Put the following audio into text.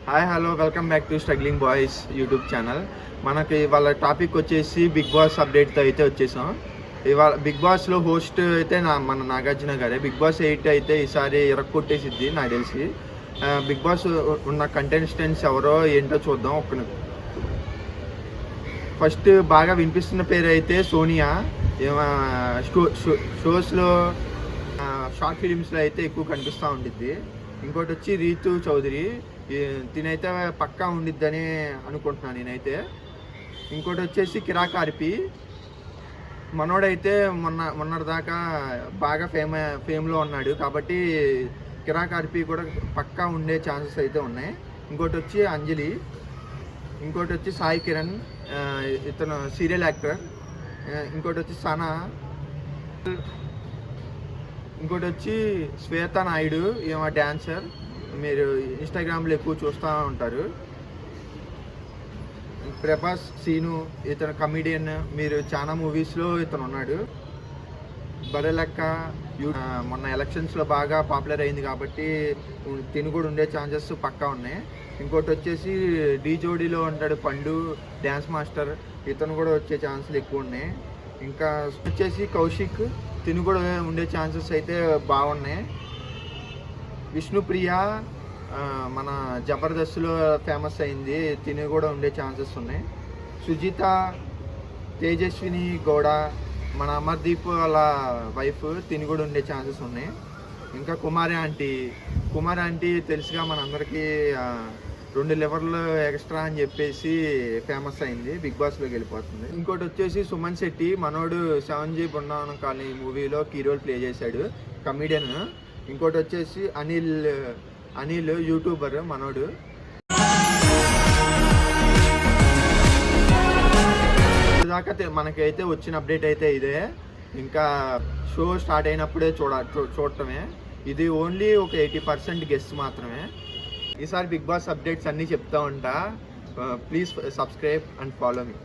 Hi hello welcome back to struggling boys YouTube channel. మనకి ఇవాళ topic వచ్చేసి big boss అప్డేట్తో అయితే వచ్చేసాం. ఇవాళ బిగ్ బాస్లో హోస్ట్ అయితే మన నాగార్జున గారే. బిగ్ బాస్ 8 అయితే ఈసారి ఇరక్కొట్టేసిద్ది నాకు తెలిసి. బిగ్ బాస్ ఉన్న కంటెస్టెంట్స్ ఎవరో ఏంటో చూద్దాం. ఫస్ట్ బాగా వినిపిస్తున్న పేరు అయితే సోనియా. షోస్లో షార్ట్ ఫిలిమ్స్లో అయితే ఎక్కువ కనిపిస్తూ ఉండిద్ది. ఇంకోటి వచ్చి రీతు చౌదరి, తినైతే పక్కా ఉండిద్దని అనుకుంటున్నాను నేనైతే. ఇంకోటి వచ్చేసి కిరాక్ ఆర్పి, మనోడైతే మొన్నటిదాకా బాగా ఫేమ్లో ఉన్నాడు కాబట్టి కిరాక్ ఆర్పి కూడా పక్కా ఉండే ఛాన్సెస్ అయితే ఉన్నాయి. ఇంకోటి వచ్చి అంజలి, ఇంకోటి వచ్చి సాయి కిరణ్, ఇతను సీరియల్ యాక్టర్. ఇంకోటి వచ్చి సనా, ఇంకోటి వచ్చి శ్వేత నాయుడు, ఈమె డ్యాన్సర్, మీరు ఇన్స్టాగ్రామ్లో ఎక్కువ చూస్తూ ఉంటారు. ప్రభాస్ సీను, ఇతను కమిడియన్, మీరు చాలా మూవీస్లో ఇతను ఉన్నాడు. బరెలక్క మొన్న ఎలక్షన్స్లో బాగా పాపులర్ అయింది కాబట్టి తిను కూడా ఉండే ఛాన్సెస్ పక్కా ఉన్నాయి. ఇంకోటి వచ్చేసి డీ జోడీలో ఉంటాడు పండు, డ్యాన్స్ మాస్టర్, ఇతను కూడా వచ్చే ఛాన్సులు ఎక్కువ ఉన్నాయి. ఇంకా వచ్చేసి కౌశిక్, తిను కూడా ఉండే ఛాన్సెస్ అయితే బాగున్నాయి. విష్ణుప్రియ మన జబర్దస్త్లో ఫేమస్ అయింది, తిని కూడా ఉండే ఛాన్సెస్ ఉన్నాయి. సుజిత, తేజస్విని గౌడ, మన అమర్దీప్ వాళ్ళ వైఫ్, తిని కూడా ఉండే ఛాన్సెస్ ఉన్నాయి. ఇంకా కుమారి ఆంటీ తెలుసుగా మనందరికీ 2 లివర్లు ఎక్స్ట్రా అని చెప్పేసి ఫేమస్ అయింది, బిగ్ బాస్లోకి వెళ్ళిపోతుంది. ఇంకోటి వచ్చేసి సుమన్ శెట్టి, మనోడు 7G బృందావనం కాలనీ మూవీలో కీ రోల్ ప్లే చేశాడు, కమీడియన్. ఇంకోటి వచ్చేసి అనిల్ యూట్యూబర్ మనోడు. దాకా మనకైతే వచ్చిన అప్డేట్ అయితే ఇదే. ఇంకా షో స్టార్ట్ అయినప్పుడే చూడటమే. ఇది ఓన్లీ ఒక 80% గెస్ మాత్రమే. ఈసారి బిగ్ బాస్ అప్డేట్స్ అన్నీ చెప్తా ఉంటా. Please subscribe and follow me.